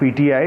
PTI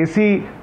AC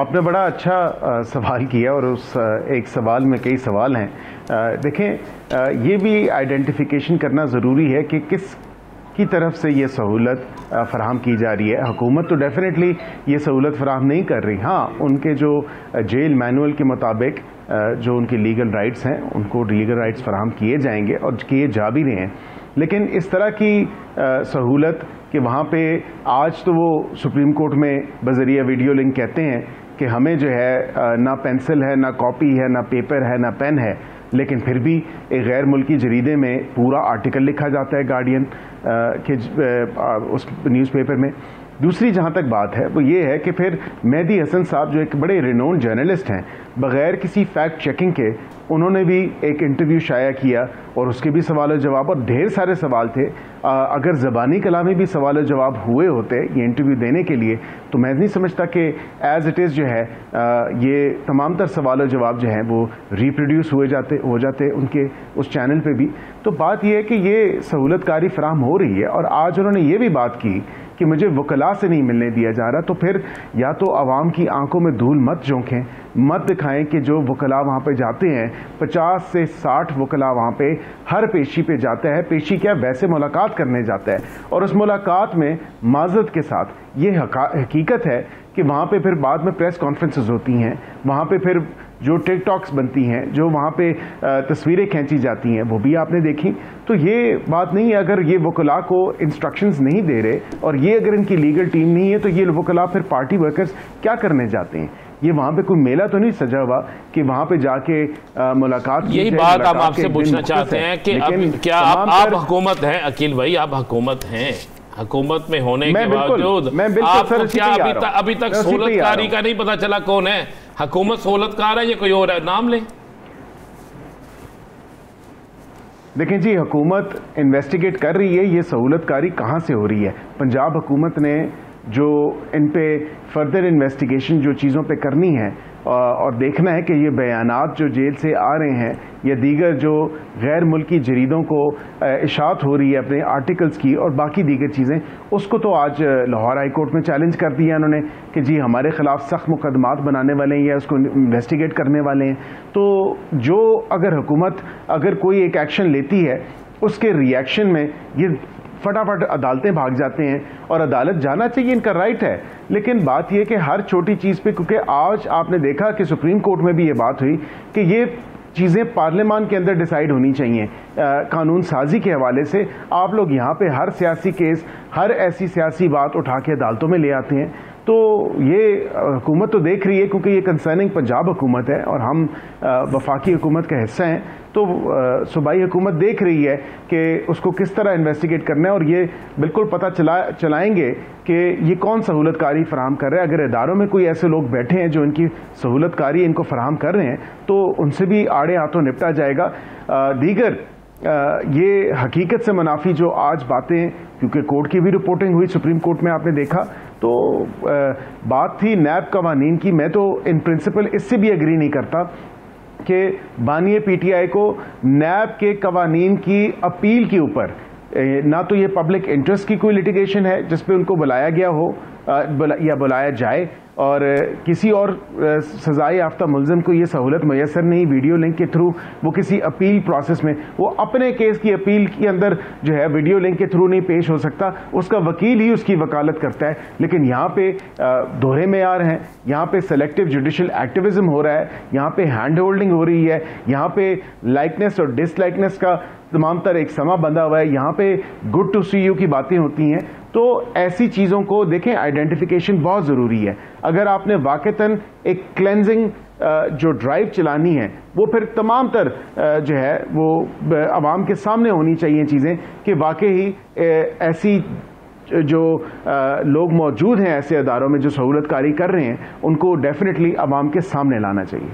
آپ نے بڑا اچھا سوال کیا اور اس ایک سوال میں کئی سوال ہیں. دیکھیں یہ بھی آئیڈینٹیفیکیشن کرنا ضروری ہے کہ کس کی طرف سے یہ سہولت فراہم کی جا رہی ہے. حکومت تو ڈیفینیٹلی یہ سہولت فراہم نہیں کر رہی. ہاں ان کے جو جیل مینول کے مطابق جو ان کی لیگل رائٹس ہیں ان کو لیگل رائٹس فراہم کیے جائیں گے اور کیے جا بھی رہے ہیں, لیکن اس طرح کی سہولت کہ وہاں پہ آج تو وہ سپریم کورٹ میں بذریعہ ویڈیو لنک کہتے ہیں کہ ہمیں جو ہے نہ پینسل ہے, نہ کاپی ہے, نہ پیپر ہے, نہ پین ہے, لیکن پھر بھی ایک غیر ملکی جریدے میں پورا آرٹیکل لکھا جاتا ہے گارڈین کے اس نیوز پیپر میں. دوسری جہاں تک بات ہے وہ یہ ہے کہ پھر مہدی حسن صاحب جو ایک بڑے رینونڈ جرنلسٹ ہیں, بغیر کسی فیکٹ چیکنگ کے انہوں نے بھی ایک انٹرویو شائع کیا اور اس کے بھی سوال و جواب, اور ڈھیر سارے سوال تھے. اگر زبانی کلامی بھی سوال و جواب ہوئے ہوتے یہ انٹرویو دینے کے لیے تو میں نہیں سمجھتا کہ ایز اٹ از جو ہے یہ تمام تر سوال و جواب جو ہیں وہ ریپروڈیوس ہو جاتے ان کے اس چینل پہ بھی. تو بات یہ ہے کہ یہ سہولت کاری فراہم ہو رہی ہے, اور آج انہوں نے یہ بھی بات کی کہ مجھے وکلاء سے نہیں ملنے دیا جا رہا. تو پھر یا تو عوام کی آنکھوں میں دھول مت جھونکیں, مت دکھائیں کہ جو وکلاء وہاں پہ جاتے ہیں 50 سے 60 وکلاء وہاں پہ ہر پیشی پہ جاتا ہے. پیشی کیا, ویسے ملاقات کرنے جاتا ہے, اور اس ملاقات میں معذرت کے ساتھ یہ حقیقت ہے کہ وہاں پہ پھر بعد میں پریس کانفرنسز ہوتی ہیں, وہاں پہ پھر جو ٹک ٹاکس بنتی ہیں, جو وہاں پہ تصویریں کھینچی جاتی ہیں وہ بھی آپ نے دیکھی. تو یہ بات نہیں ہے, اگر یہ وکلاء کو انسٹرکشنز نہیں دے رہے اور یہ اگر ان کی لیگل ٹیم نہیں ہے تو یہ وکلاء پھر پارٹی ورکرز کیا کرنے جاتے ہیں؟ یہ وہاں پہ کوئی میلہ تو نہیں سجا ہوا کہ وہاں پہ جا کے ملاقات کی. یہی بات ہم آپ سے پوچھنا چاہتے ہیں کہ کیا آپ حکومت ہیں عقیل بھائی, آپ حکومت ہیں, حکومت میں ہونے کے باوجود آپ کو کیا ابھی تک سہولت کاری کا نہیں پتا چلا کون ہے؟ حکومت سہولت کار ہے یا کوئی اور ہے؟ نام لیں. دیکھیں جی, حکومت انویسٹیگیٹ کر رہی ہے یہ سہولت کاری کہاں سے ہو رہی ہے. پنجاب حکومت نے جو ان پہ فردر انویسٹیگیشن جو چیزوں پہ کرنی ہے اور دیکھنا ہے کہ یہ بیانات جو جیل سے آ رہے ہیں یا دیگر جو غیر ملکی جریدوں کو اشاعت ہو رہی ہے اپنے آرٹیکلز کی اور باقی دیگر چیزیں, اس کو تو آج لاہور ہائی کورٹ میں چیلنج کر دیا انہوں نے کہ جی ہمارے خلاف سخت مقدمات بنانے والے ہیں یا اس کو انویسٹیگیٹ کرنے والے ہیں. تو جو اگر حکومت اگر کوئی ایک ایکشن لیتی ہے اس کے ری ایکشن میں یہ فٹافٹ عدالتیں بھاگ جاتے ہیں, اور عدالت جانا چاہیے, ان کا رائٹ ہے. لیکن بات یہ کہ ہر چھوٹی چیز پہ, کیونکہ آج آپ نے دیکھا کہ سپریم کورٹ میں بھی یہ بات ہوئی کہ یہ چیزیں پارلیمان کے اندر ڈیسائیڈ ہونی چاہیے قانون سازی کے حوالے سے. آپ لوگ یہاں پہ ہر سیاسی کیس, ہر ایسی سیاسی بات اٹھا کے عدالتوں میں لے آتے ہیں. تو یہ حکومت تو دیکھ رہی ہے کیونکہ یہ کنسرننگ پنجاب حکومت ہے اور ہم وفاقی حکومت کا حصہ ہیں, تو صوبائی حکومت دیکھ رہی ہے کہ اس کو کس طرح انویسٹیگیٹ کرنا ہے, اور یہ بالکل پتہ چلائیں گے کہ یہ کون سہولت کاری فراہم کر رہے ہیں. اگر اداروں میں کوئی ایسے لوگ بیٹھے ہیں جو ان کی سہولت کاری ان کو فراہم کر رہے ہیں تو ان سے بھی آڑے ہاتھوں نپٹا جائے گا. دیگر یہ حقیقت سے منافی جو آج باتیں, کیونکہ کورٹ کی بھی رپورٹنگ ہوئی سپریم کورٹ میں آپ نے دیکھا, تو بات تھی نیب قوانین کی. میں تو ان پرنسپل اس سے بھی ایگری نہیں کرتا کہ بانی پی ٹی آئی کو نیب کے قوانین کی اپیل کے اوپر, نہ تو یہ پبلک انٹرسٹ کی کوئی لٹیگیشن ہے جس پہ ان کو بلایا گیا ہو یا بلایا جائے, اور کسی اور سزائے یافتہ ملزم کو یہ سہولت میسر نہیں ویڈیو لنک کے تھرو وہ کسی اپیل پروسیس میں, وہ اپنے کیس کی اپیل کے اندر جو ہے ویڈیو لنک کے تھرو نہیں پیش ہو سکتا, اس کا وکیل ہی اس کی وکالت کرتا ہے. لیکن یہاں پہ دوہرے معیار ہیں, یہاں پہ سلیکٹو جوڈیشل ایکٹیویزم ہو رہا ہے, یہاں پہ ہینڈ ہولڈنگ ہو رہی ہے, یہاں پہ لائکنیس اور ڈس لائکنیس کا تمام تر ایک سما بندھا ہوا ہے, یہاں پہ گڈ ٹو سی یو کی باتیں ہوتی ہیں. تو ایسی چیزوں کو دیکھیں, آئیڈینٹیفیکیشن بہت ضروری ہے. اگر آپ نے واقعتاً ایک کلینزنگ جو ڈرائیو چلانی ہے وہ پھر تمام تر جو ہے وہ عوام کے سامنے ہونی چاہیے چیزیں کہ واقعی ایسی جو لوگ موجود ہیں ایسے اداروں میں جو سہولت کاری کر رہے ہیں ان کو ڈیفینیٹلی عوام کے سامنے لانا چاہیے.